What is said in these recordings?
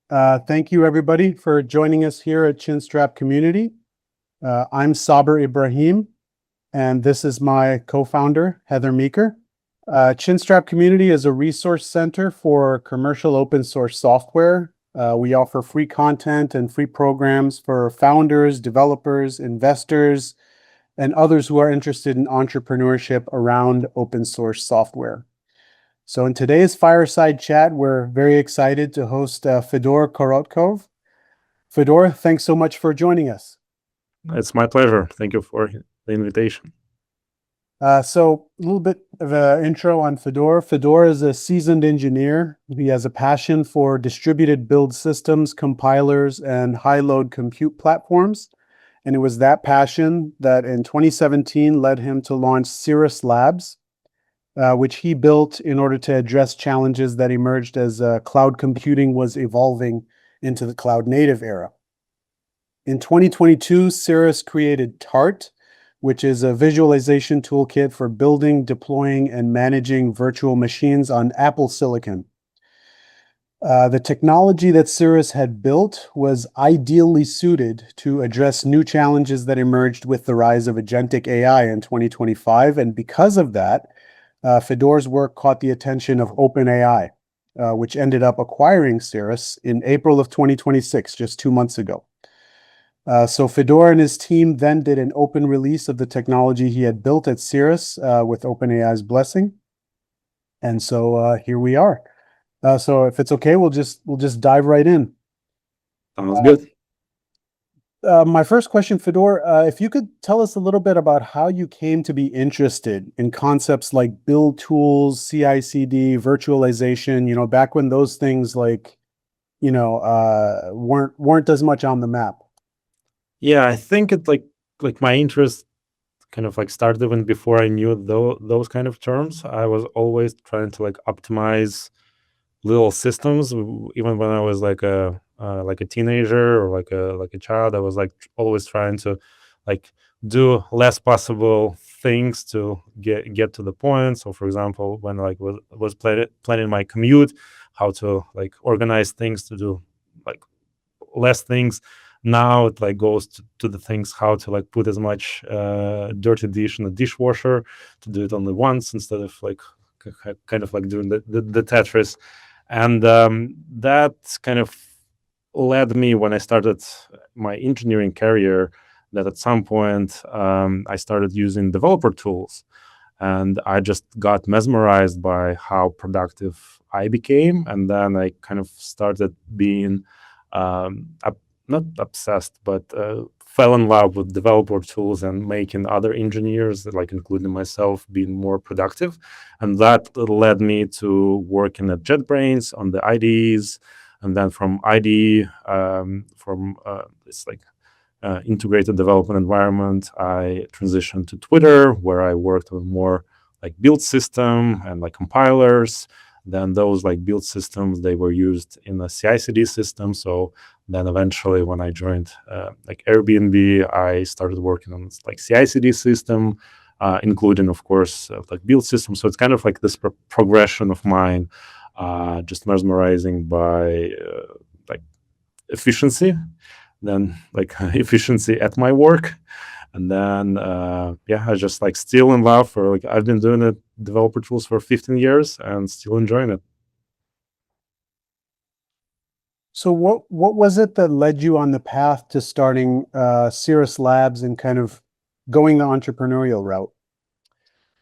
Thank you, everybody, for joining us here at Chinstrap Community. I'm Saber Ibrahim, and this is my co-founder, Heather Meeker. Chinstrap Community is a resource center for commercial open source software. We offer free content and free programs for founders, developers, investors, and others who are interested in entrepreneurship around open source software. So in today's Fireside Chat, we're very excited to host Fedor Korotkov. Fedor, thanks so much for joining us. It's my pleasure. Thank you for the invitation. So a little bit of an intro on Fedor. Fedor is a seasoned engineer. He has a passion for distributed build systems, compilers, and high-load compute platforms. And it was that passion that in 2017 led him to launch Cirrus Labs, which he built in order to address challenges that emerged as cloud computing was evolving into the cloud native era. In 2022, Cirrus created TART, which is a visualization toolkit for building, deploying, and managing virtual machines on Apple Silicon. The technology that Cirrus had built was ideally suited to address new challenges that emerged with the rise of agentic AI in 2025, and because of that, Fedor's work caught the attention of OpenAI, which ended up acquiring Cirrus in April of 2026, just 2 months ago. So Fedor and his team then did an open release of the technology he had built at Cirrus with OpenAI's blessing. And so here we are. So if it's okay, we'll just dive right in. Sounds good. My first question, Fedor, if you could tell us a little bit about how you came to be interested in concepts like build tools, CI/CD, virtualization, back when those things weren't as much on the map. Yeah, I think it like my interest kind of started even before I knew those kind of terms. I was always trying to optimize little systems, even when I was like a teenager or like a child. I was always trying to do less possible things to get to the point. So for example, when was planning my commute, how to organize things to do less things. Now it goes to the things how to put as much dirty dish in the dishwasher, to do it only once instead of kind of doing the Tetris. And that kind of led me, when I started my engineering career, that at some point I started using developer tools, and I just got mesmerized by how productive I became. And then I kind of started being not obsessed, but fell in love with developer tools and making other engineers, including myself, being more productive. And that led me to working at JetBrains on the IDEs. And then from IDE, this integrated development environment, I transitioned to Twitter, where I worked on more build system and compilers. Then those build systems, they were used in a CI/CD system. So then eventually, when I joined Airbnb, I started working on CI/CD system, including, of course, build system. So it's kind of this progression of mine, just mesmerizing by efficiency, then efficiency at my work. And then, I just still in love for I've been doing it, developer tools, for 15 years and still enjoying it. So what was it that led you on the path to starting Cirrus Labs and kind of going the entrepreneurial route?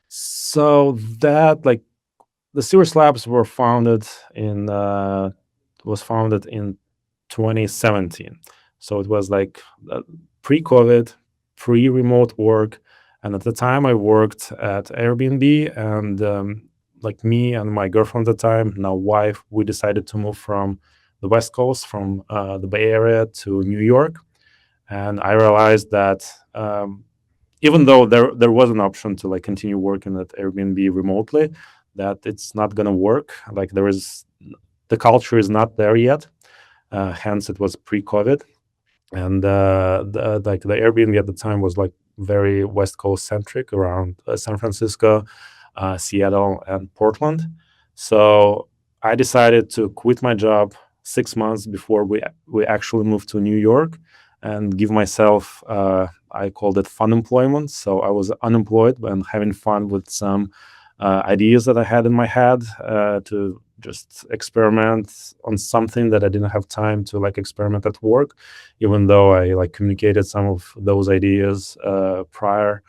So that the Cirrus Labs was founded in 2017. So it was pre-COVID, pre-remote work. And at the time I worked at Airbnb, and me and my girlfriend at the time, now wife, we decided to move from the West Coast, from the Bay Area to New York. And I realized that even though there was an option to continue working at Airbnb remotely, that it's not going to work. The culture is not there yet. Hence, it was pre-COVID. And the Airbnb at the time was very West Coast centric, around San Francisco, Seattle, and Portland. So I decided to quit my job 6 months before we actually moved to New York, and give myself, I called it fun employment. So I was unemployed and having fun with some ideas that I had in my head, to just experiment on something that I didn't have time to like experiment at work, even though I like communicated some of those ideas prior.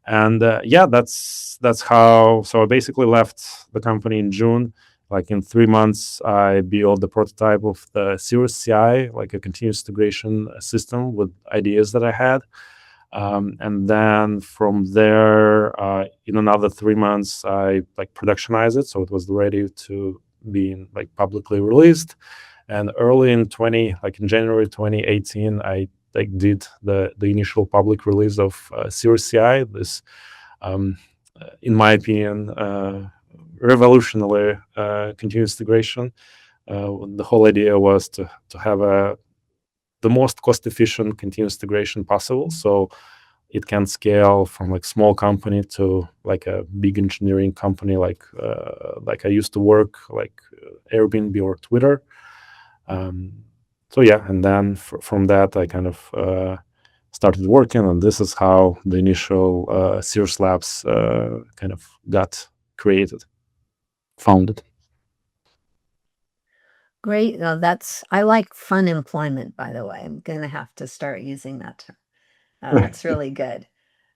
And yeah, that's how. So I basically left the company in June. Like in 3 months, I built the prototype of the Cirrus CI, like a continuous integration system with ideas that I had. And then from there, in another 3 months, I like productionized it, so it was ready to be like publicly released. And early in like in January 2018, I like did the initial public release of Cirrus CI. This, um, in my opinion, revolutionary continuous integration. The whole idea was to have the most cost efficient continuous integration possible, so it can scale from like small company to like a big engineering company, like I used to work like Airbnb or Twitter. So yeah, and then from that I kind of started working, and this is how the initial Cirrus Labs kind of got created, founded. Great. I like fun employment, by the way. I'm going to have to start using that term. That's really good.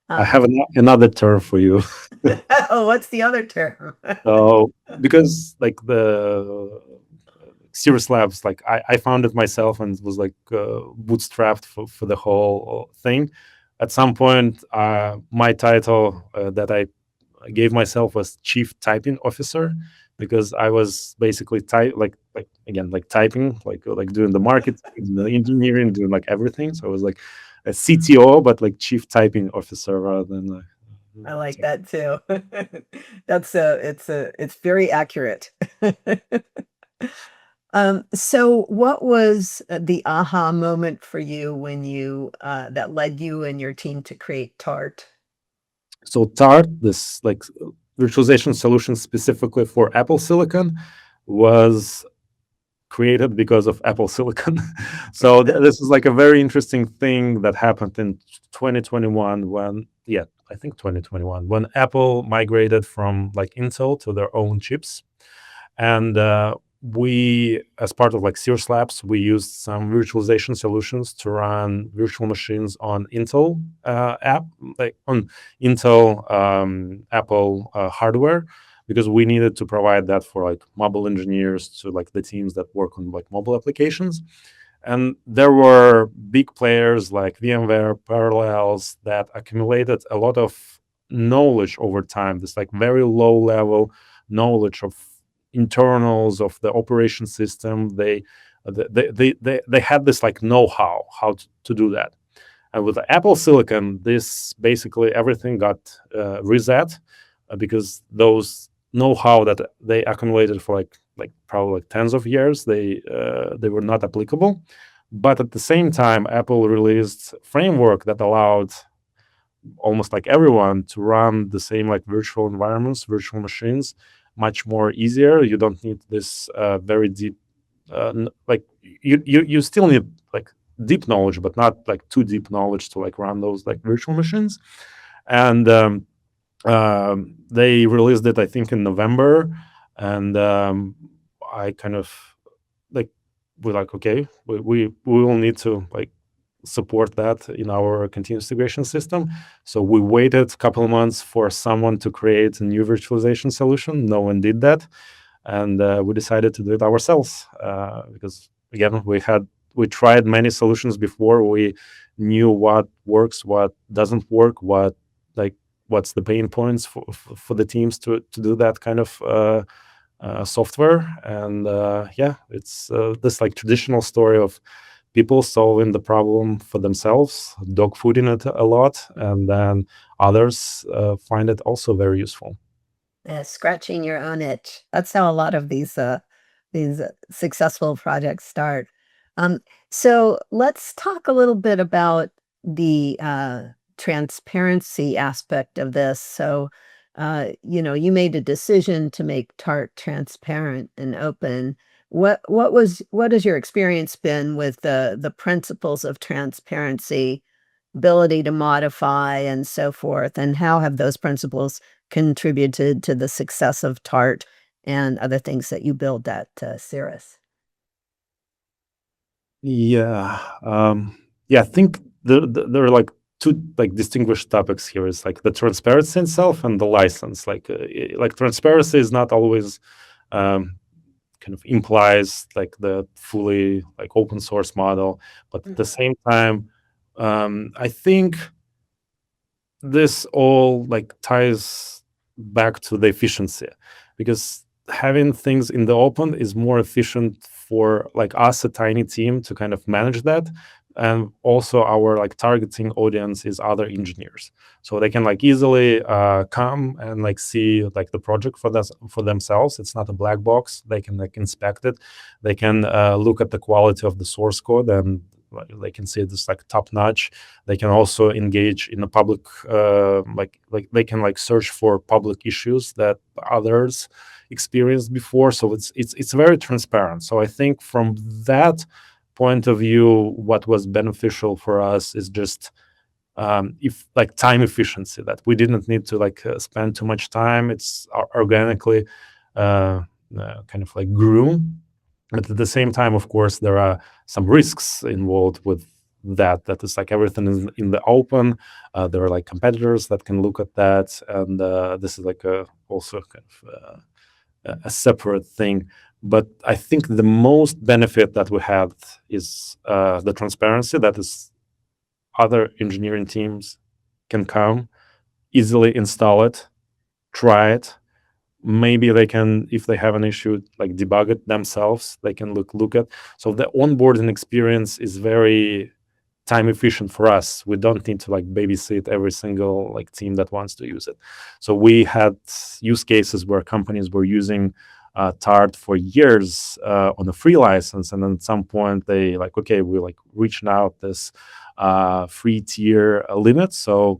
I have another term for you. Oh, what's the other term? Because like the Cirrus Labs, like I found it myself and was like bootstrapped for the whole thing. At some point, my title that I gave myself was Chief Typing Officer, because I was basically typing, like doing the marketing, the engineering, doing like everything. So I was like a CTO, but like Chief Typing Officer rather than. I like that too. It's very accurate. So what was the aha moment for you when you that led you and your team to create Tart? So Tart, this like virtualization solution specifically for Apple Silicon, was created because of Apple Silicon. So this is like a very interesting thing that happened in 2021 when, yeah, I think 2021, when Apple migrated from like Intel to their own chips. And we, as part of like Cirrus Labs, we used some virtualization solutions to run virtual machines on Intel like on Intel Apple hardware, because we needed to provide that for like mobile engineers, to like the teams that work on like mobile applications. And there were big players like VMware, Parallels, that accumulated a lot of knowledge over time. This like very low level knowledge of internals of the operation system. They had this like know-how how to do that. And with the Apple Silicon, this basically everything got reset, because those know-how that they accumulated for like probably like tens of years, they were not applicable. But at the same time, Apple released framework that allowed almost like everyone to run the same like virtual environments, virtual machines, much more easier. You don't need this very deep, like you still need like deep knowledge, but not like too deep knowledge to like run those like virtual machines. And they released it, I think, in November, and I kind of like we're like, okay, we will need to like support that in our continuous integration system. So we waited a couple of months for someone to create a new virtualization solution. No one did that, and we decided to do it ourselves, because again, we tried many solutions before. We knew what works, what doesn't work, what's the pain points for the teams to do that kind of software. And yeah, it's this like traditional story of people solving the problem for themselves, dogfooding it a lot, and then others find it also very useful. Scratching your own itch. That's how a lot of these successful projects start. Um, so let's talk a little bit about the transparency aspect of this. So, you made a decision to make Tart transparent and open. what has your experience been with the principles of transparency, ability to modify, and so forth, and how have those principles contributed to the success of Tart and other things that you build at Cirrus? Yeah. Yeah, I think there are like two like distinguished topics here. It's like the transparency itself and the license. Like transparency is not always um, kind of implies like the fully like open source model, but at the same time, I think this all like ties back to the efficiency, because having things in the open is more efficient for like us, a tiny team, to kind of manage that. And also our like targeting audience is other engineers, so they can like easily come and like see like the project for themselves. It's not a black box. They can like inspect it. They can look at the quality of the source code, and they can see this like top notch. They can also engage in the public, like they can like search for public issues that others experienced before. So it's very transparent. So I think from that point of view, what was beneficial for us is just if like time efficiency, that we didn't need to like spend too much time. It's organically kind of like grew. But at the same time, of course, there are some risks involved with that is like everything is in the open. There are like competitors that can look at that, and this is like also kind of a separate thing. But I think the most benefit that we had is the transparency. That is, other engineering teams can come, easily install it, try it. Maybe they can, if they have an issue, like debug it themselves. They can look at. So the onboarding experience is very time efficient for us. We don't need to like babysit every single like team that wants to use it. So we had use cases where companies were using Tart for years on a free license, and then at some point they like, okay, we like reaching out this free tier limit. So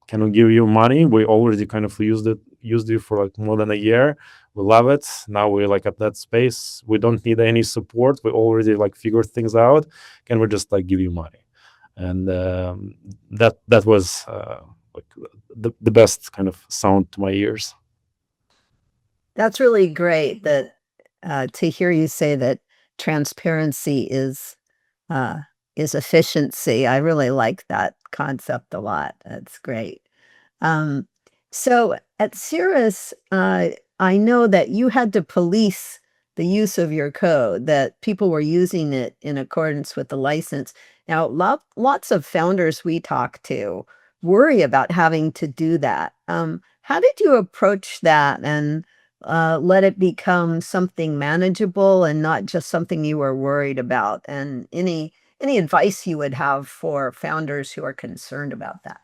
can we give you money? We already kind of used it for like more than a year. We love it. Now we're like at that space. We don't need any support. We already like figured things out. Can we just like give you money? And that was like the best kind of sound to my ears. That's really great that to hear you say that transparency uh, is efficiency. I really like that concept a lot. That's great. Um, so at Cirrus, I know that you had to police the use of your code, that people were using it in accordance with the license. Now, lots of founders we talk to worry about having to do that. How did you approach that and let it become something manageable and not just something you were worried about? And any advice you would have for founders who are concerned about that?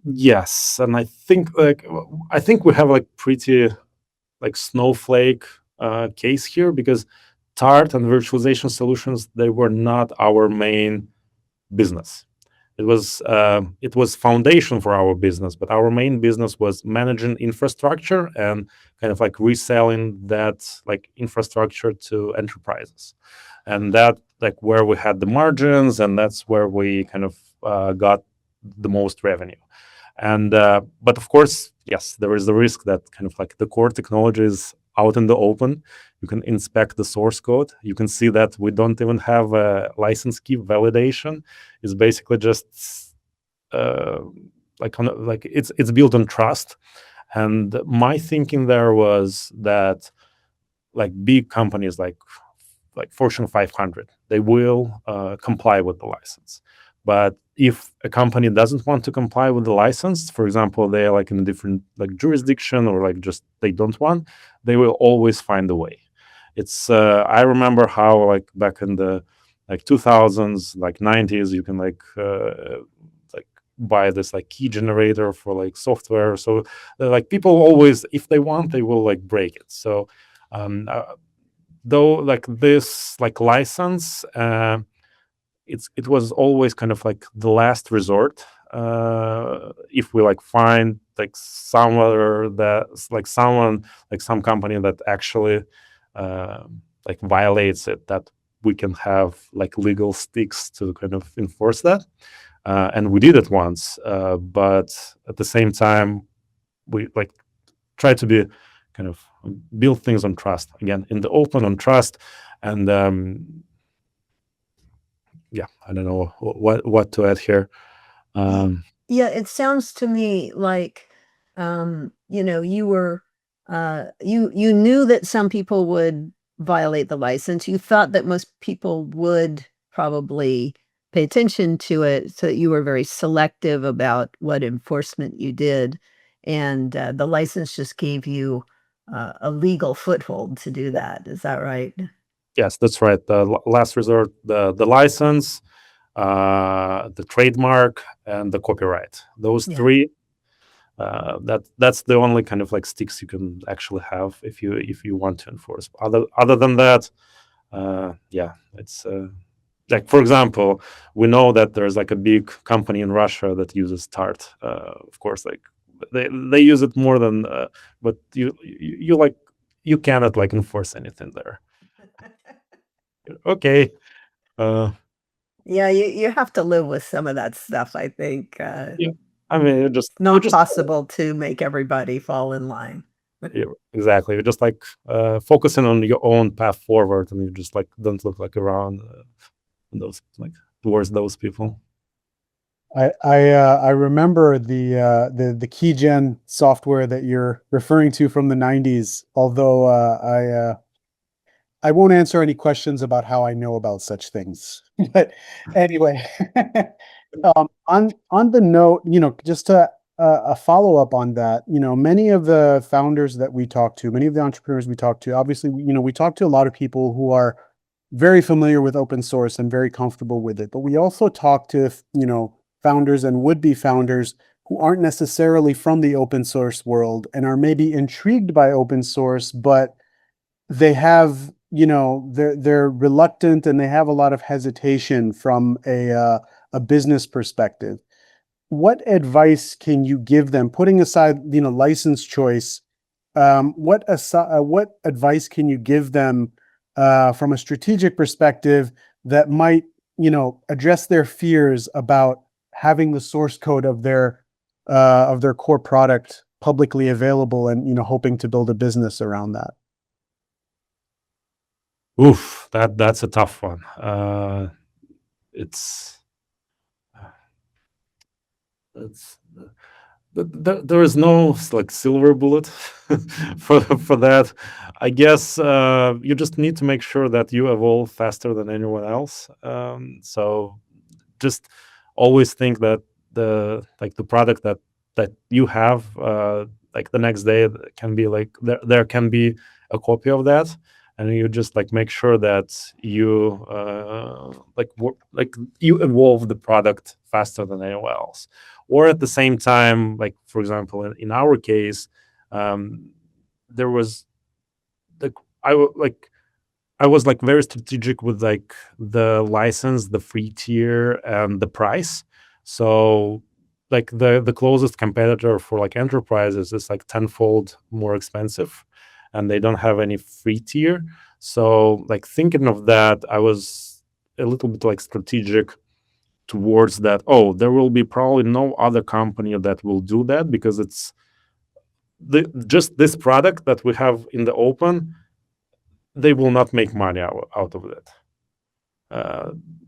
Yes, and I think we have like pretty like snowflake case here, because Tart and virtualization solutions, they were not our main business. It was foundation for our business, but our main business was managing infrastructure and kind of like reselling that like infrastructure to enterprises, and that like where we had the margins, and that's where we kind of got the most revenue. And but of course, yes, there is the risk that kind of like the core technology is out in the open. You can inspect the source code. You can see that we don't even have a license key validation. It's basically just like it's built on trust. And my thinking there was that like big companies like Fortune 500, they will comply with the license. But if a company doesn't want to comply with the license, for example, they're like in a different like jurisdiction, or like just they don't want, they will always find a way. It's I remember how like back in the like 2000s, like 90s, you can like buy this like key generator for like software. So like people always, if they want, they will like break it. So though like this like license, it was always kind of like the last resort. If we like find like somewhere that's like someone, like some company that actually like violates it, that we can have like legal sticks to kind of enforce that. And we did it once, but at the same time, we like try to be kind of build things on trust, again, in the open, on trust. And yeah, I don't know what to add here. Yeah, it sounds to me like, you were, you knew that some people would violate the license. You thought that most people would probably pay attention to it, so that you were very selective about what enforcement you did, and the license just gave you a legal foothold to do that. Is that right? Yes, that's right. The last resort, the license, the trademark, and the copyright. Those Yeah. three. That's the only kind of like sticks you can actually have if you want to enforce. Other than that, yeah, it's like, for example, we know that there's like a big company in Russia that uses Tart. Of course, like they use it more than, but you like you cannot like enforce anything there. Okay. Yeah, you have to live with some of that stuff, I think. Yeah. I mean, Not possible to make everybody fall in line. yeah, exactly. You're just like focusing on your own path forward, and you just like don't look like around those like towards those people. I remember the keygen software that you're referring to from the 90s, although I won't answer any questions about how I know about such things. But anyway, on the note, just a follow up on that, many of the founders that we talk to, many of the entrepreneurs we talk to, obviously, we talk to a lot of people who are very familiar with open source and very comfortable with it. But we also talk to, founders and would-be founders who aren't necessarily from the open source world and are maybe intrigued by open source, but they have, they're reluctant and they have a lot of hesitation from a business perspective. What advice can you give them, putting aside, license choice? What advice can you give them from a strategic perspective that might, address their fears about having the source code of their core product publicly available and, hoping to build a business around that? Oof, that's a tough one. It's it's there is no like silver bullet for that. I guess you just need to make sure that you evolve faster than anyone else. So just always think that the product that you have, like the next day can be like there can be a copy of that, and you just like make sure that you like you evolve the product faster than anyone else. Or at the same time, like for example, in our case, there was like I was like very strategic with like the license, the free tier, and the price. So like the closest competitor for like enterprises is like tenfold more expensive, and they don't have any free tier. So like thinking of that, I was a little bit like strategic towards that. Oh, there will be probably no other company that will do that, because it's just this product that we have in the open. They will not make money out of it.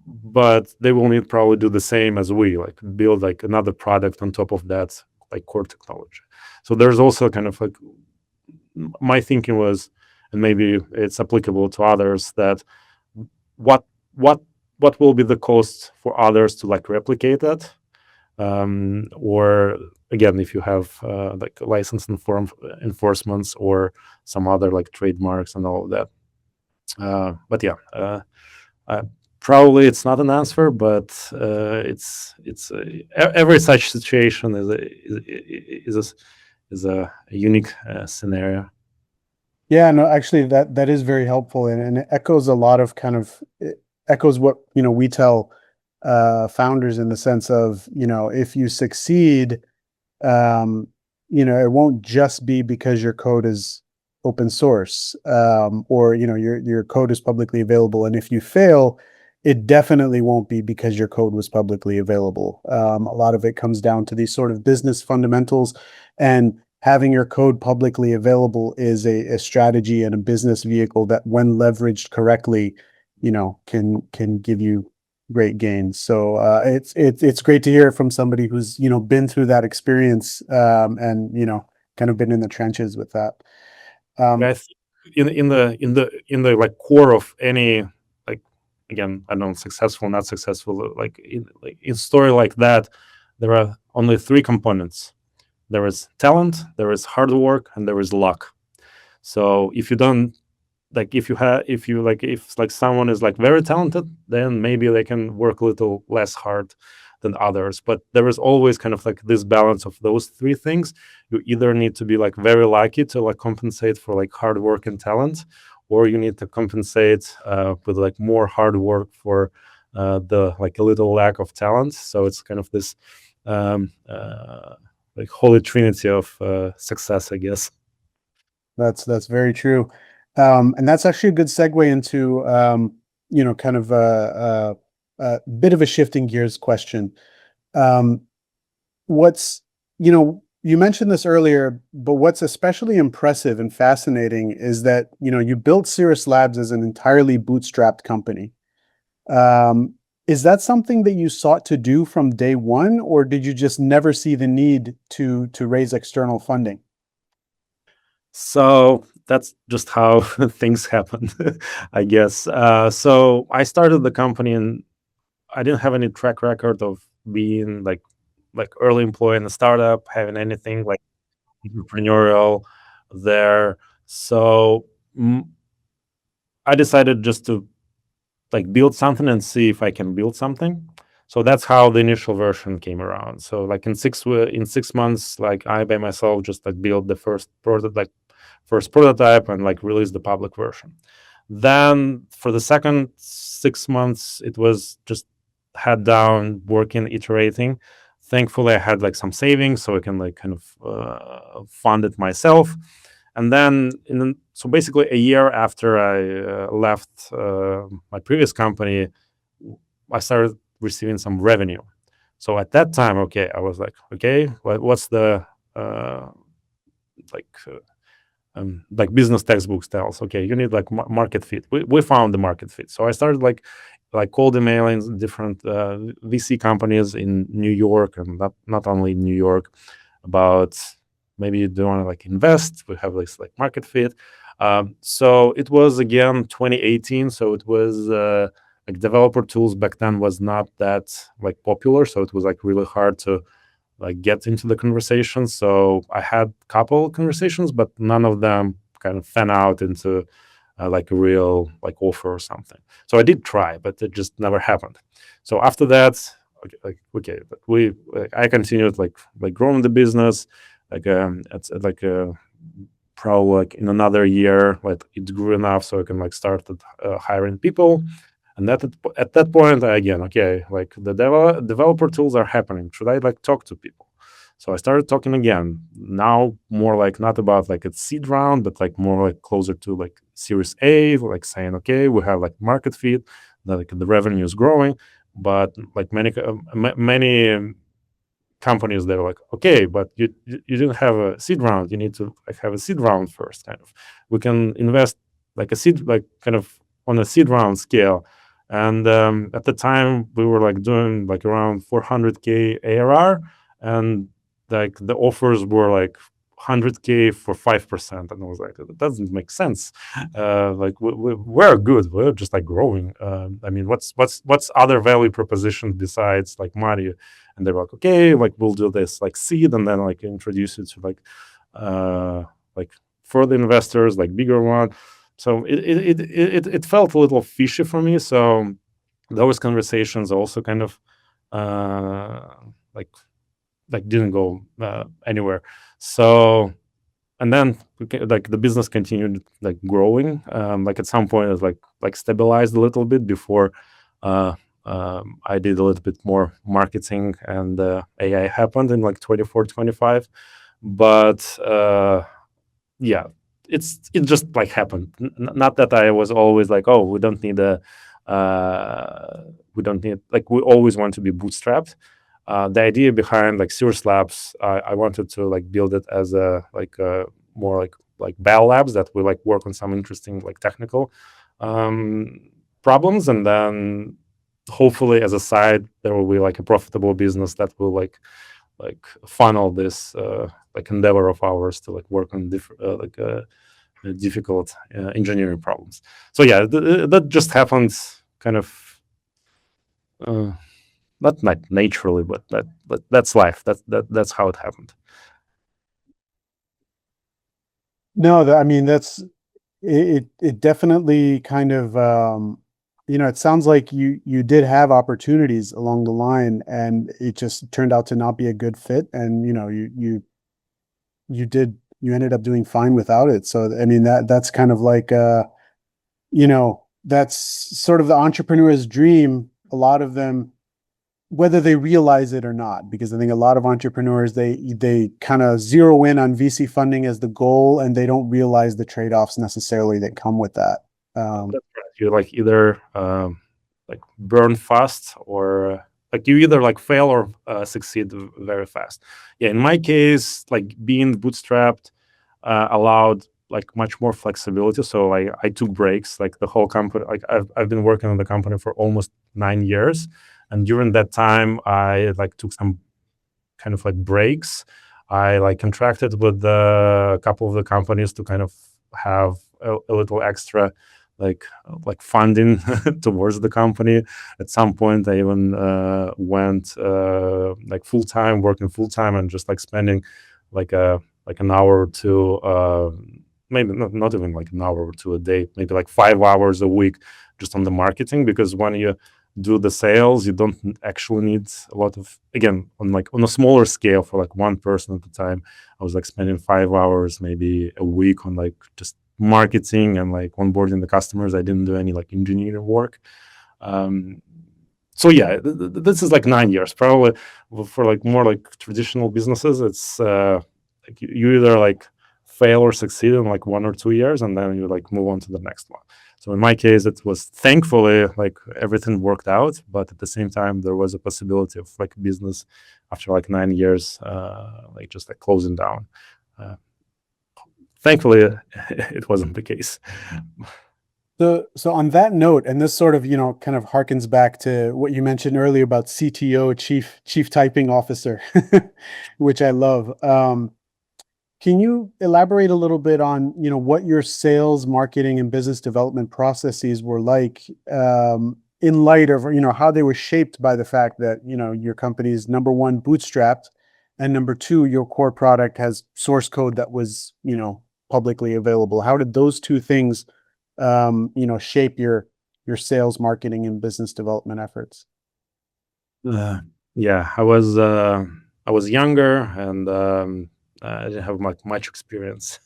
But they will need probably do the same as we, like build like another product on top of that, like core technology. So there's also kind of like my thinking was, and maybe it's applicable to others, that what will be the cost for others to like replicate that, or again, if you have like license enforcements or some other like trademarks and all of that. But yeah, probably it's not an answer, but it's every such situation is a unique scenario. Yeah, no, actually that is very helpful, and it echoes a lot of it echoes what, we tell founders, in the sense of, if you succeed, it won't just be because your code is open source, or your code is publicly available, and if you fail, it definitely won't be because your code was publicly available. A lot of it comes down to these sort of business fundamentals, and having your code publicly available is a strategy and a business vehicle that, when leveraged correctly, can give you great gains. So it's great to hear from somebody who's been through that experience, and kind of been in the trenches with that. I think in the like core of any, like, again, I don't know, successful, not successful, like in story like that, there are only three components. There is talent, there is hard work, and there is luck. So if you don't, like, if someone is like very talented, then maybe they can work a little less hard than others. But there is always kind of like this balance of those three things. You either need to be like very lucky to like compensate for like hard work and talent, or you need to compensate with like more hard work for the like a little lack of talent. So it's kind of this like holy trinity of success, I guess. That's very true. And that's actually a good segue into kind of a bit of a shifting gears question. What's you mentioned this earlier, but what's especially impressive and fascinating is that you built Cirrus Labs as an entirely bootstrapped company. Is that something that you sought to do from day one, or did you just never see the need to raise external funding? So that's just how things happen, I guess. So I started the company, and I didn't have any track record of being like early employee in a startup, having anything like entrepreneurial there. So I decided just to like build something and see if I can build something. So that's how the initial version came around. So like in 6 months, like I by myself just like built the first prototype and like released the public version. Then for the second 6 months, it was just head down, working, iterating. Thankfully, I had like some savings, so I can like kind of fund it myself. And then, so basically, a year after I left my previous company, I started receiving some revenue. So at that time, okay, I was like, okay, what's the like business textbooks tells? Okay, you need like market fit. We found the market fit. So I started like cold emailing different VC companies in New York, and not only in New York, about maybe you don't want to like invest. We have this like market fit. So it was again 2018. So it was like developer tools back then was not that like popular. So it was like really hard to like get into the conversation. So I had a couple conversations, but none of them kind of fan out into like a real like offer or something. So I did try, but it just never happened. So after that, okay, but I continued like growing the business. Like it's like probably like in another year, like it grew enough so I can like start hiring people. And at that point, okay, like the developer tools are happening. Should I like talk to people? So I started talking again. Now more like not about like a seed round, but like more like closer to like Series A, like saying, okay, we have like market fit, like the revenue is growing, but like many companies, they're like, okay, but you didn't have a seed round. You need to like have a seed round first. Kind of, we can invest like a seed, like kind of on a seed round scale. And at the time, we were like doing like around 400K ARR, and like the offers were like 100K for 5%, and I was like, that doesn't make sense. Like we're good, we're just like growing. I mean, what's other value proposition besides like money? And they were like, okay, like we'll do this like seed, and then like introduce it to like further investors, like bigger one. So it felt a little fishy for me. So those conversations also kind of like didn't go anywhere. So and then like the business continued like growing. Like at some point it was like stabilized a little bit before I did a little bit more marketing, and AI happened in like 24, 25. But yeah, it just like happened. Not that I was always like, oh, we don't need like, we always want to be bootstrapped. The idea behind like Cirrus Labs, I wanted to like build it as a more like Bell Labs that will like work on some interesting like technical problems, and then hopefully as a side there will be like a profitable business that will like funnel this like endeavor of ours to like work on difficult engineering problems. So yeah, that just happens kind of not naturally, but that's life. That's how it happened. No, I mean, it definitely kind of, it sounds like you did have opportunities along the line, and it just turned out to not be a good fit, and you ended up doing fine without it. So I mean, that's kind of like, that's sort of the entrepreneur's dream. A lot of them, whether they realize it or not, because I think a lot of entrepreneurs, they kind of zero in on VC funding as the goal, and they don't realize the trade-offs necessarily that come with that. That's right. You like either like burn fast, or like you either like fail or succeed very fast. Yeah, in my case, like being bootstrapped allowed like much more flexibility. So I took breaks. Like the whole company, like I've been working on the company for almost 9 years, and during that time I like took some kind of like breaks. I like contracted with a couple of the companies to kind of have a little extra like funding towards the company. At some point I even went like full-time, working full-time, and just like spending like an hour or two, maybe not even like an hour or two a day, maybe like 5 hours a week just on the marketing. Because when you do the sales, you don't actually need a lot of, again, on a smaller scale, for like one person at the time, I was like spending 5 hours maybe a week on like just marketing and like onboarding the customers. I didn't do any like engineering work. So yeah, this is like 9 years probably. For like more like traditional businesses, it's like you either like fail or succeed in like 1 or 2 years, and then you like move on to the next one. So in my case, it was thankfully like everything worked out, but at the same time there was a possibility of like business after like 9 years like just like closing down. Thankfully it wasn't the case. So on that note, and this sort of, kind of harkens back to what you mentioned earlier about CTO, chief typing officer, which I love. Can you elaborate a little bit on, what your sales, marketing, and business development processes were like, in light of, how they were shaped by the fact that, your company's number one, bootstrapped, and number two, your core product has source code that was, publicly available. How did those two things, shape your sales, marketing, and business development efforts? Yeah, I was younger, and I didn't have much experience.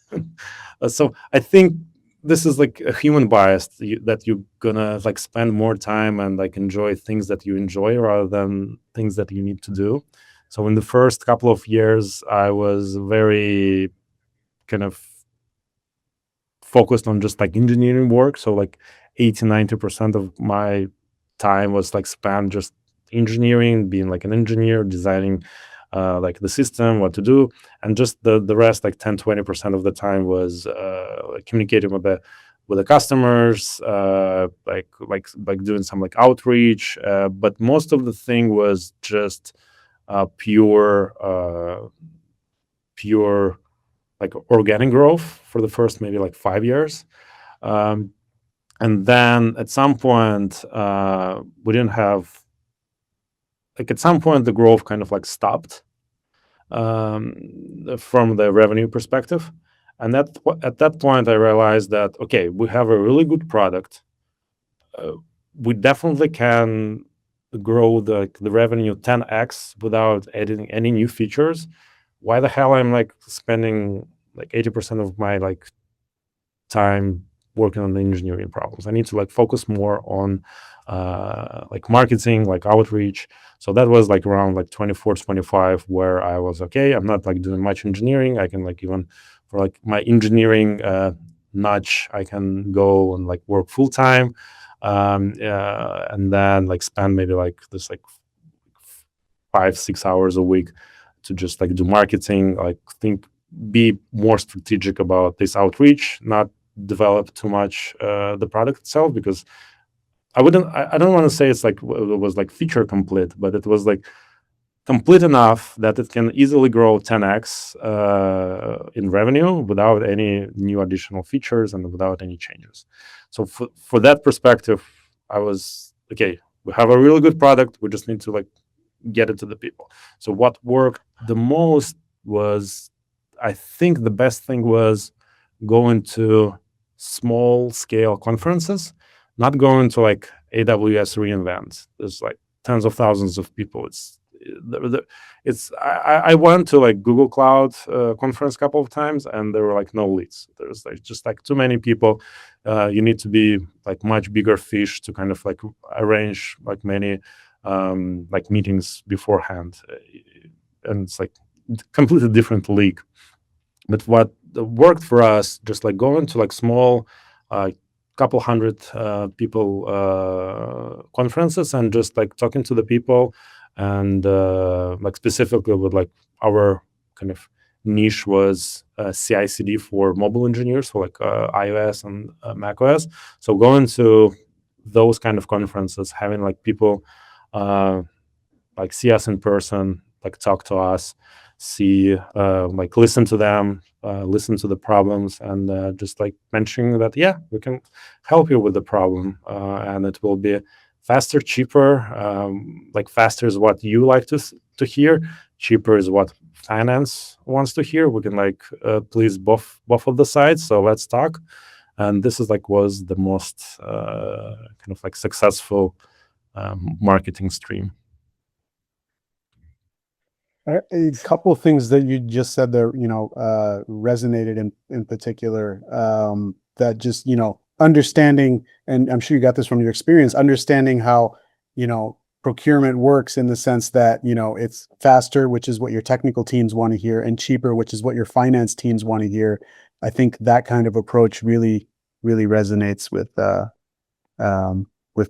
So I think this is like a human bias that you're gonna like spend more time and like enjoy things that you enjoy rather than things that you need to do. So in the first couple of years, I was very kind of focused on just like engineering work. So like 80-90% of my time was like spent just engineering, being like an engineer, designing like the system, what to do, and just the rest, like 10-20% of the time was like communicating with the customers, like doing some like outreach. But most of the thing was just pure like organic growth for the first maybe like 5 years. And then at some point we didn't have, like at some point the growth kind of like stopped from the revenue perspective. And at that point I realized that, okay, we have a really good product. We definitely can grow the revenue 10x without adding any new features. Why the hell I'm like spending like 80% of my like time working on the engineering problems? I need to like focus more on like marketing, like outreach. So that was like around like 24, 25, where I was, okay, I'm not like doing much engineering. I can like even for like my engineering nudge, I can go and like work full time, and then like spend maybe like this like 5-6 hours a week to just like do marketing, like be more strategic about this outreach, not develop too much the product itself, because I don't want to say it's like it was like feature complete, but it was like complete enough that it can easily grow 10x in revenue without any new additional features and without any changes. So for that perspective, I was okay. We have a really good product. We just need to like get it to the people. So what worked the most was, I think the best thing was going to small scale conferences, not going to like AWS reInvent. There's like tens of thousands of people. I went to like Google Cloud conference a couple of times, and there were like no leads. There's like just like too many people. You need to be like much bigger fish to kind of like arrange like many like meetings beforehand, and it's like completely different league. But what worked for us, just like going to like small couple hundred people conferences and just like talking to the people, and like specifically with like our kind of niche was CI/CD for mobile engineers, for like iOS and macOS. So going to those kind of conferences, having like people like see us in person, like talk to us, see like listen to them, listen to the problems, and just like mentioning that we can help you with the problem, and it will be faster, cheaper. Like faster is what you like to hear. Cheaper is what finance wants to hear. We can like please both of the sides. So let's talk. And this is like was the most kind of like successful marketing stream. A couple of things that you just said there, resonated in particular, that just, understanding, and I'm sure you got this from your experience, understanding how, procurement works in the sense that, it's faster, which is what your technical teams want to hear, and cheaper, which is what your finance teams want to hear. I think that kind of approach really, really resonates with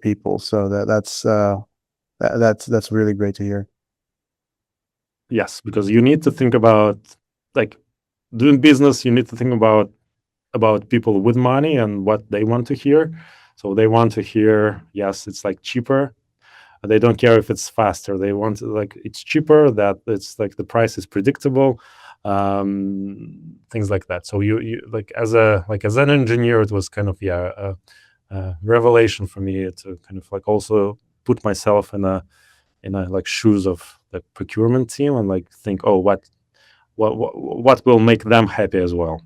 people. So that's really great to hear. Yes, because you need to think about like doing business. You need to think about people with money and what they want to hear. So they want to hear, yes, it's like cheaper. They don't care if it's faster. They want like it's cheaper, that it's like the price is predictable, things like that. So you like as an engineer, it was kind of a revelation for me to kind of like also put myself in a like shoes of the procurement team and like think, oh, what will make them happy as well.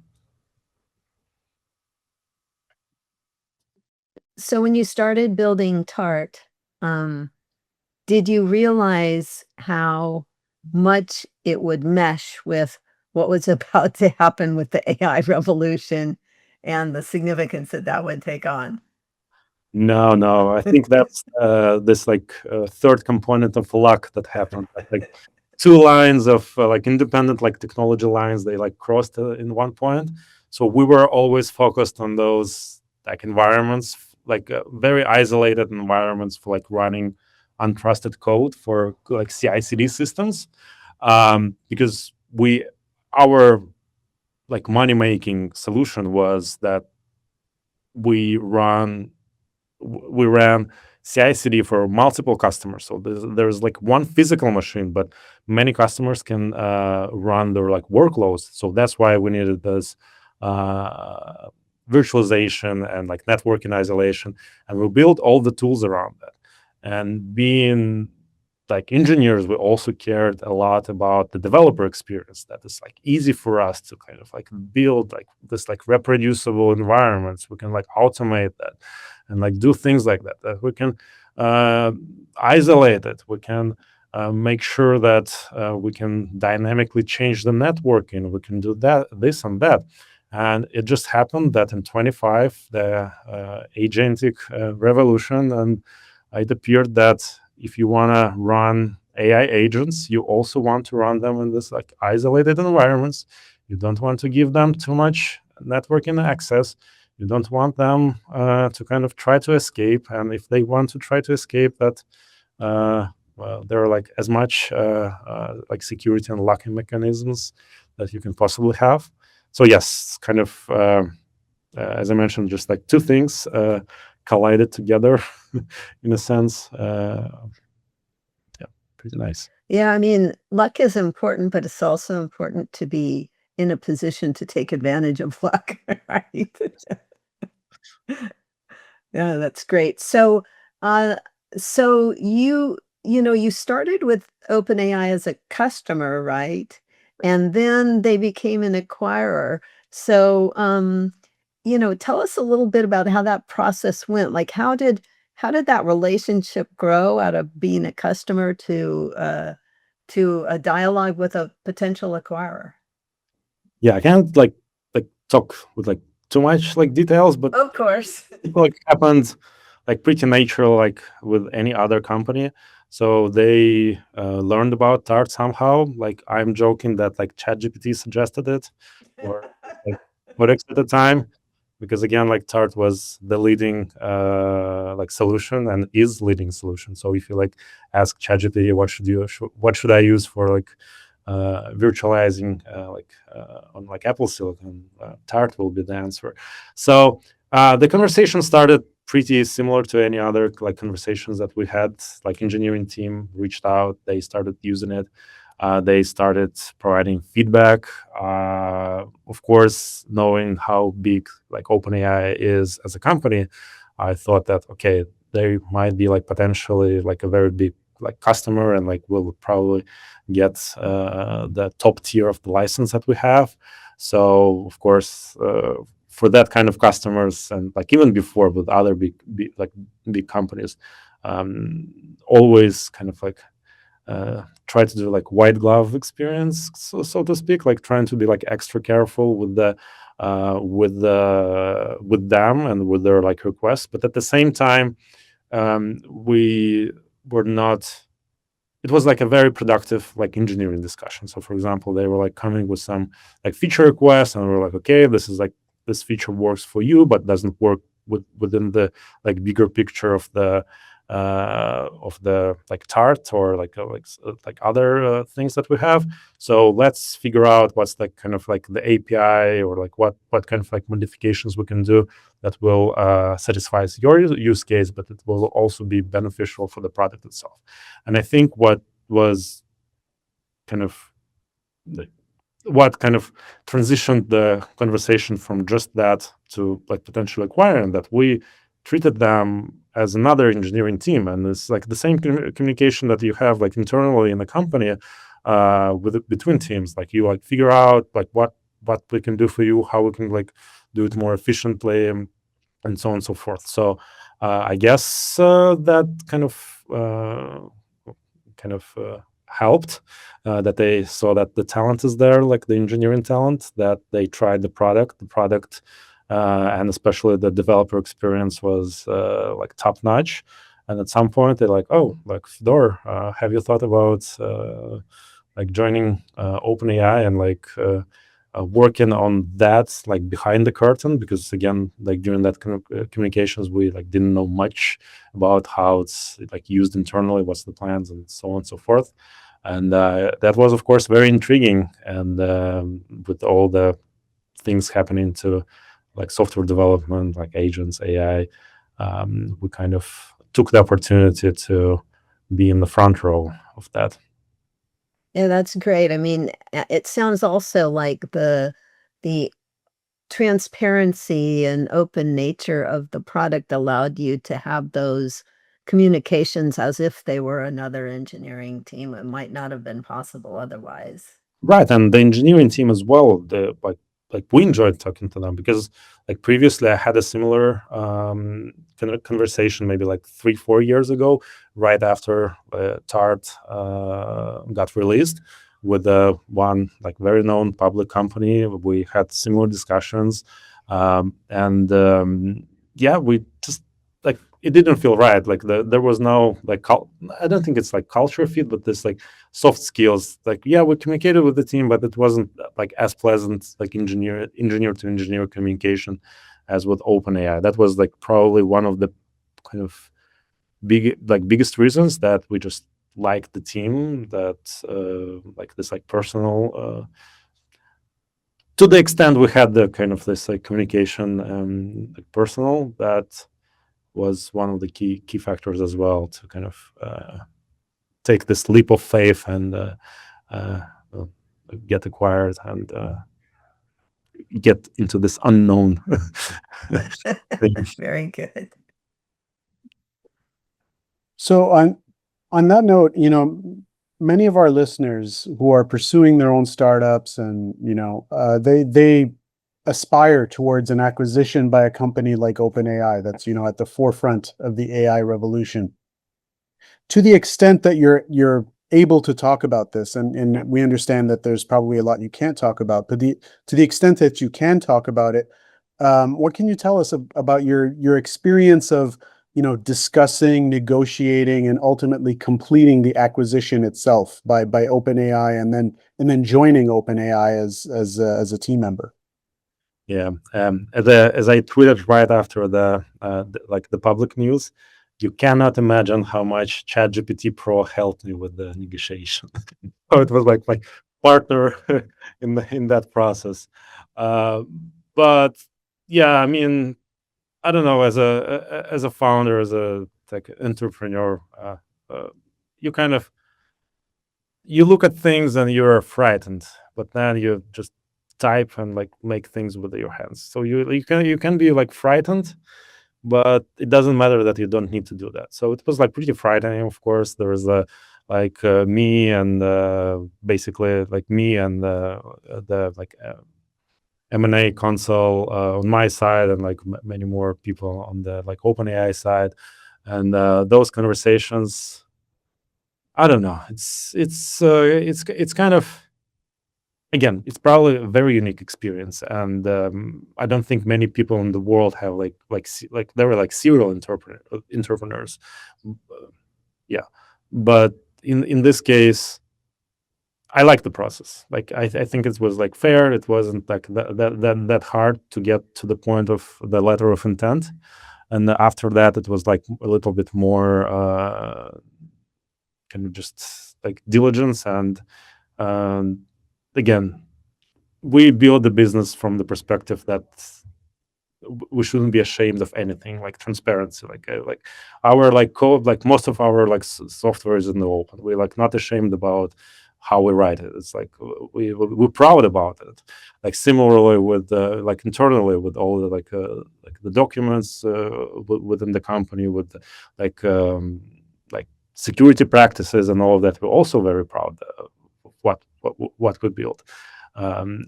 So when you started building Tart, did you realize how much it would mesh with what was about to happen with the AI revolution and the significance that would take on? No. I think that's this like third component of luck that happened. Like two lines of like independent like technology lines, they like crossed in one point. So we were always focused on those like environments, like very isolated environments for like running untrusted code for like CI/CD systems, because our like money making solution was that we ran CI/CD for multiple customers. So there's like one physical machine, but many customers can run their like workloads. So that's why we needed this virtualization and like networking isolation, and we built all the tools around that. And being like engineers, we also cared a lot about the developer experience, that is like easy for us to kind of like build like this like reproducible environments. We can like automate that and like do things like that we can isolate it. We can make sure that we can dynamically change the networking. We can do that, this and that. And it just happened that in 25, the agentic revolution, and it appeared that if you want to run AI agents, you also want to run them in this like isolated environments. You don't want to give them too much networking access. You don't want them to kind of try to escape. And if they want to try to escape, that well, there are like as much like security and locking mechanisms that you can possibly have. So yes, kind of as I mentioned, just like two things collided together in a sense. Yeah, pretty nice. Yeah, I mean, luck is important, but it's also important to be in a position to take advantage of luck, right? Yeah, that's great. So, uh, so you started with OpenAI as a customer, right? And then they became an acquirer. So, tell us a little bit about how that process went. Like, how did that relationship grow out of being a customer to a dialogue with a potential acquirer? Yeah, I can't like talk with like too much like details, but Of course. it like happened like pretty natural like with any other company. So they learned about Tart somehow. Like I'm joking that like ChatGPT suggested it, or like Codex at the time, because again like Tart was the leading like solution and is leading solution. So if you like ask ChatGPT what should I use for like virtualizing on like Apple Silicon, Tart will be the answer. So the conversation started pretty similar to any other like conversations that we had. Like engineering team reached out, they started using it. They started providing feedback. Of course, knowing how big like OpenAI is as a company, I thought that okay, they might be like potentially like a very big like customer, and like we'll probably get the top tier of the license that we have. So of course, for that kind of customers, and like even before with other big companies, always kind of like try to do like white glove experience, so to speak, like trying to be like extra careful with with them and with their like requests. But at the same time, we were not, it was like a very productive like engineering discussion. So for example, they were like coming with some like feature requests, and we were like, okay, this is like this feature works for you but doesn't work within the like bigger picture of the like Tart or like other things that we have. So let's figure out what's like kind of like the API, or like what kind of like modifications we can do that will satisfy your use case, but it will also be beneficial for the product itself. And I think what was kind of what kind of transitioned the conversation from just that to like potential acquiring, that we treated them as another engineering team, and it's like the same communication that you have like internally in the company between teams. Like you like figure out like what we can do for you, how we can like do it more efficiently, and so on and so forth. So I guess that kind of helped, that they saw that the talent is there, like the engineering talent, that they tried the product, and especially the developer experience was like top notch. And at some point they're like, oh, like Fedor, have you thought about like joining OpenAI and like working on that like behind the curtain? Because again, like during that communications, we like didn't know much about how it's like used internally, what's the plans, and so on and so forth. And that was of course very intriguing. And with all the things happening to like software development, like agents, AI, we kind of took the opportunity to be in the front row of that. Yeah, that's great. I mean, it sounds also like the transparency and open nature of the product allowed you to have those communications as if they were another engineering team. It might not have been possible otherwise. Right, and the engineering team as well. The like we enjoyed talking to them, because like previously I had a similar conversation maybe like 3-4 years ago, right after Tart got released, with one like very known public company. We had similar discussions, and yeah, we just like it didn't feel right. Like there was no like I don't think it's like culture fit, but this like soft skills. Like yeah, we communicated with the team, but it wasn't like as pleasant like engineer to engineer communication as with OpenAI. That was like probably one of the kind of biggest reasons that we just like the team, that like this like personal to the extent we had the kind of this like communication like personal, that was one of the key factors as well to kind of take this leap of faith and well, get acquired and get into this unknown thing. Very good. So on that note, many of our listeners who are pursuing their own startups and they aspire towards an acquisition by a company like OpenAI that's at the forefront of the AI revolution. To the extent that you're able to talk about this, and we understand that there's probably a lot you can't talk about, but to the extent that you can talk about it, what can you tell us about your experience of discussing, negotiating, and ultimately completing the acquisition itself by OpenAI, and then joining OpenAI as a team member? Yeah, as I tweeted right after the public news, you cannot imagine how much ChatGPT Pro helped me with the negotiation. So it was like my partner in that process. But yeah, I mean, I don't know, as a founder, as a tech entrepreneur, you kind of you look at things and you're frightened, but then you just type and like make things with your hands. So you can be like frightened, but it doesn't matter that you don't need to do that. So it was like pretty frightening. Of course, there was me and basically like me and the like M&A console on my side, and like many more people on the like OpenAI side, and those conversations. I don't know. It's kind of, again, it's probably a very unique experience, and I don't think many people in the world have like they were like serial entrepreneurs. Yeah, but in this case, I like the process. Like I think it was like fair. It wasn't like that hard to get to the point of the letter of intent, and after that, it was like a little bit more kind of just like diligence and. Again, we build the business from the perspective that we shouldn't be ashamed of anything, like transparency, like our like code, like most of our like software is in the open. We're like not ashamed about how we write it. It's like we're proud about it. Like similarly with like internally with all the like the documents within the company, with like security practices and all of that, we're also very proud of what we built.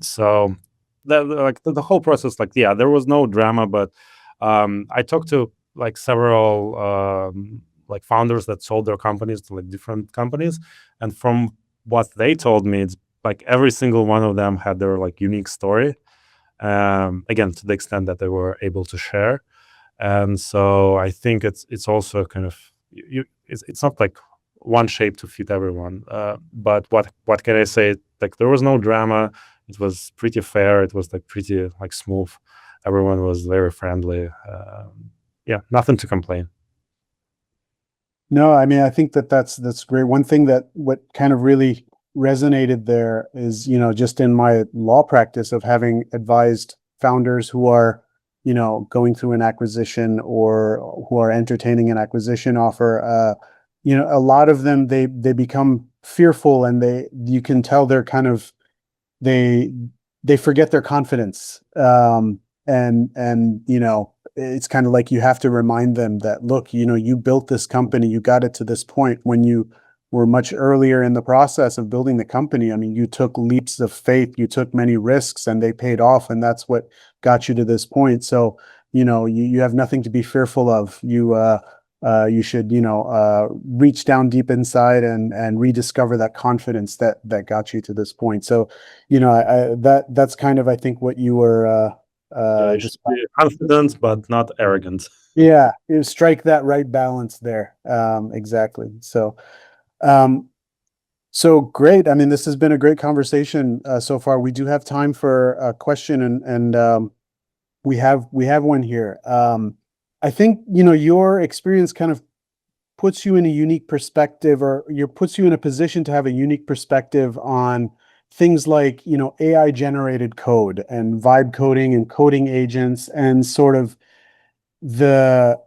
So that like the whole process, like yeah, there was no drama, but I talked to like several like founders that sold their companies to like different companies, and from what they told me, it's like every single one of them had their like unique story. Again, to the extent that they were able to share, and so I think it's also kind of it's not like one shape to fit everyone. But what can I say? Like there was no drama. It was pretty fair. It was like pretty like smooth. Everyone was very friendly. Yeah, nothing to complain. No, I mean, I think that's great. One thing that what kind of really resonated there is, just in my law practice of having advised founders who are, going through an acquisition or who are entertaining an acquisition offer, a lot of them, they become fearful, and you can tell they're kind of, they forget their confidence. And it's kind of like you have to remind them that, look, you built this company, you got it to this point when you were much earlier in the process of building the company. I mean, you took leaps of faith, you took many risks, and they paid off, and that's what got you to this point. So, you have nothing to be fearful of. You should, reach down deep inside and rediscover that confidence that got you to this point. So, that's kind of, I think, what you were Yeah, you should be confident but not arrogant. Yeah, you strike that right balance there. Exactly. Um, so great. I mean, this has been a great conversation so far. We do have time for a question, and we have one here. I think your experience kind of puts you in a unique perspective, or puts you in a position to have a unique perspective on things like AI generated code and vibe coding and coding agents, and sort of the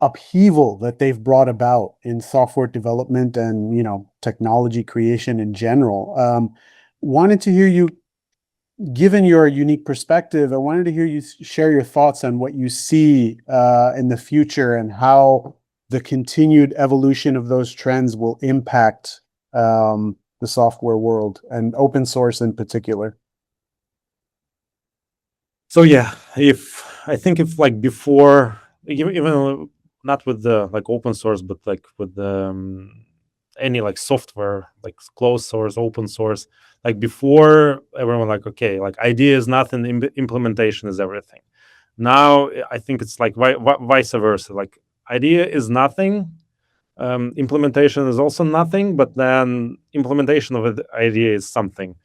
upheaval that they've brought about in software development and technology creation in general. Wanted to hear you, given your unique perspective, I wanted to hear you share your thoughts on what you see in the future, and how the continued evolution of those trends will impact the software world and open source in particular. So yeah, if I think if like before, even not with the like open source, but like with the any like software, like closed source, open source, like before everyone like, okay, like idea is nothing, implementation is everything. Now I think it's like vice versa. Like idea is nothing, implementation is also nothing, but then implementation of an idea is something.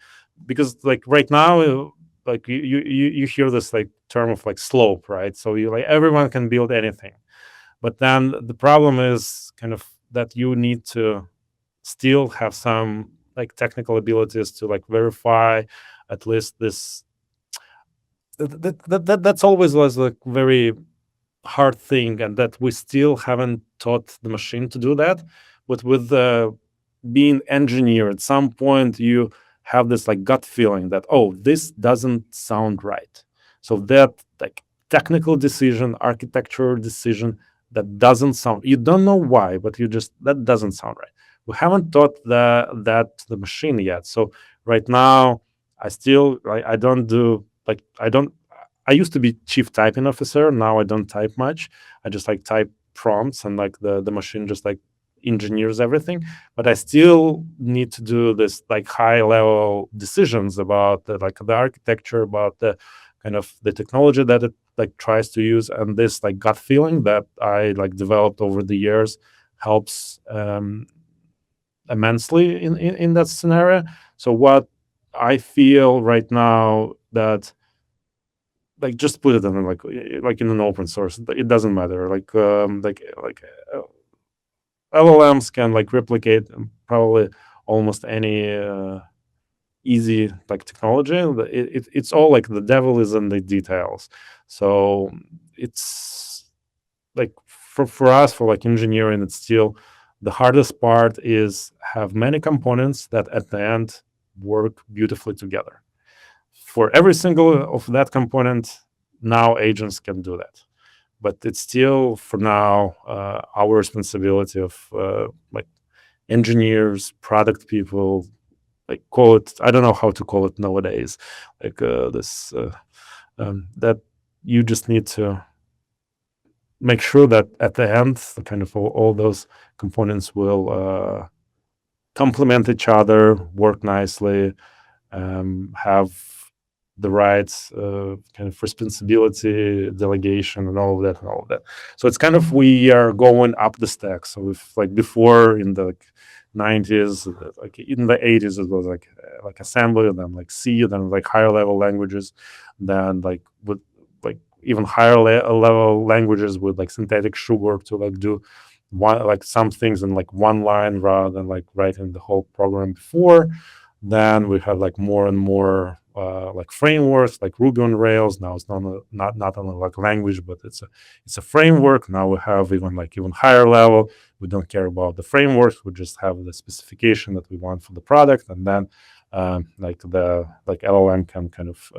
Because like right now, like you hear this like term of like slope, right? So you like everyone can build anything, but then the problem is kind of that you need to still have some like technical abilities to like verify at least this. That's always was like very hard thing, and that we still haven't taught the machine to do that. But with being engineer, at some point you have this like gut feeling that, oh, this doesn't sound right. So that like technical decision, architectural decision, that doesn't sound, you don't know why, but you just, that doesn't sound right. We haven't taught the machine yet. So right now I don't do like, I used to be chief typing officer. Now I don't type much. I just like type prompts, and like the machine just like engineers everything. But I still need to do this like high level decisions about like the architecture, about the kind of the technology that it like tries to use, and this like gut feeling that I like developed over the years helps immensely in that scenario. So what I feel right now, that like just put it in like in an open source, it doesn't matter, uh, LLMs can like replicate probably almost any easy like technology. It's all like the devil is in the details. So it's like for us, for like engineering, it's still the hardest part is have many components that at the end work beautifully together. For every single of that component, now agents can do that. But it's still, for now, our responsibility of like engineers, product people, like call it, I don't know how to call it nowadays, like that you just need to make sure that at the end, the kind of all those components will complement each other, work nicely, have the right kind of responsibility, delegation, and all of that, and all of that. So it's kind of, we are going up the stack. So if like before in the like 90s, like in the 80s, it was like assembly, then like C, then like higher level languages, then like with like even higher level languages with like synthetic sugar to like do one, like some things in like one line rather than like writing the whole program before. Then we had like more and more like frameworks, like Ruby on Rails. Now it's not only like language, but it's a framework. Now we have even higher level. We don't care about the frameworks. We just have the specification that we want for the product, and then like the like LLM can kind of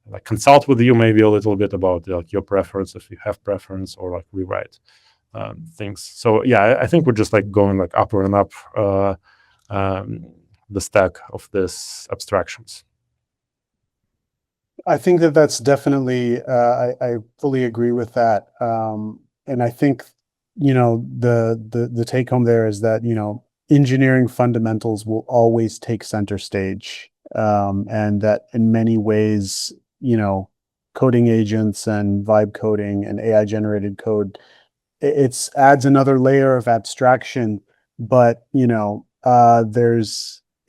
like consult with you maybe a little bit about like your preference, if you have preference, or like rewrite things. So yeah, I think we're just like going like upper and up the stack of these abstractions. I think that that's definitely, I fully agree with that. And I think, the take home there is that, engineering fundamentals will always take center stage. And that in many ways, coding agents and vibe coding and AI generated code. It's adds another layer of abstraction, but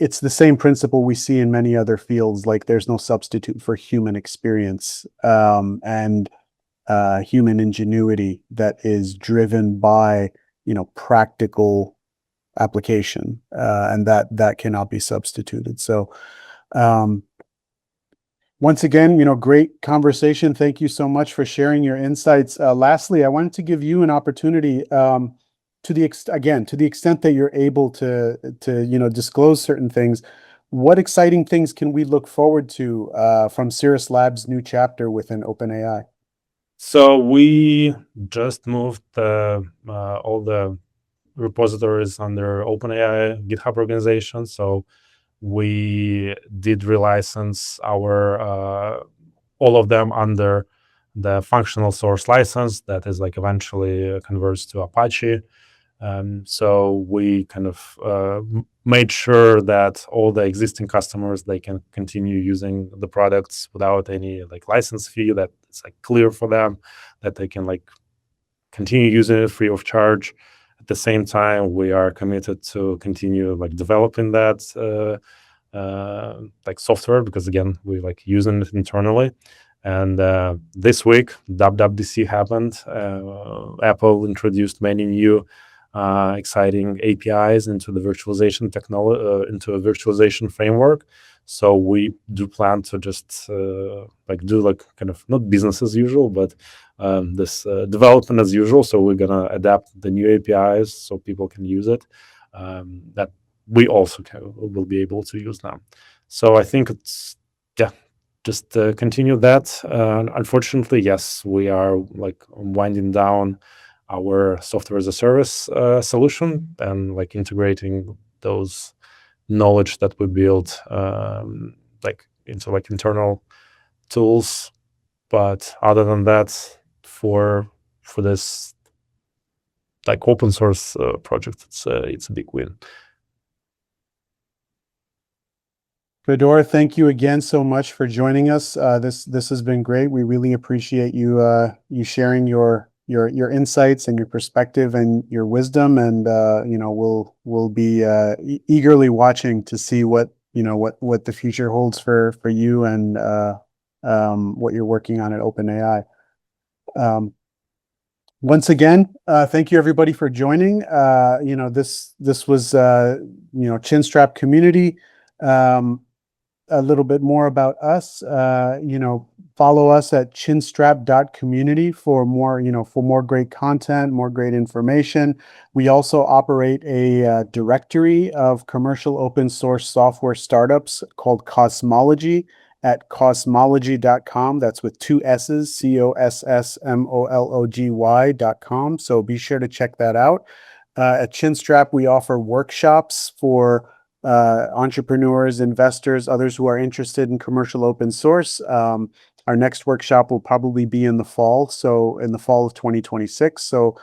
it's the same principle we see in many other fields. Like there's no substitute for human experience and human ingenuity that is driven by practical application, and that cannot be substituted. So once again, great conversation. Thank you so much for sharing your insights. Lastly, I wanted to give you an opportunity, to the extent that you're able to disclose certain things. What exciting things can we look forward to from Cirrus Labs' new chapter within OpenAI? So we just moved all the repositories under OpenAI GitHub organization. So we did relicense our all of them under the functional source license that is like eventually converts to Apache. So we kind of made sure that all the existing customers, they can continue using the products without any like license fee, that it's like clear for them, that they can like continue using it free of charge. At the same time, we are committed to continue like developing that like software, because again, we like using it internally. And this week, WWDC happened. Apple introduced many new exciting APIs into the virtualization technology, into a virtualization framework. So we do plan to just like do like kind of not business as usual, but this development as usual. So we're gonna adapt the new APIs so people can use it. That we also will be able to use now. So I think it's just continue that. Unfortunately, yes, we are like winding down our software as a service solution and like integrating those knowledge that we built like into like internal tools. But other than that, for this like open source project, it's a big win. Fedor, thank you again so much for joining us. This has been great. We really appreciate you sharing your insights and your perspective and your wisdom. And we'll be eagerly watching to see what the future holds for you and what you're working on at OpenAI. Once again, thank you everybody for joining. This was Chinstrap Community. A little bit more about us. Follow us at chinstrap.community for more great content, more great information. We also operate a directory of commercial open source software startups called Cosmology at cosmology.com. That's with 2 S's, COSSMOLOGY.com. So be sure to check that out. At Chinstrap, we offer workshops for entrepreneurs, investors, others who are interested in commercial open source. Our next workshop will probably be in the fall, so in the fall of 2026. So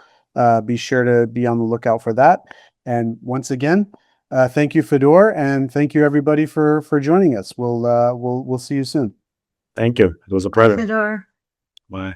be sure to be on the lookout for that. And once again, thank you, Fedor, and thank you everybody for joining us. We'll see you soon. Thank you. It was a pleasure. Fedor. Bye.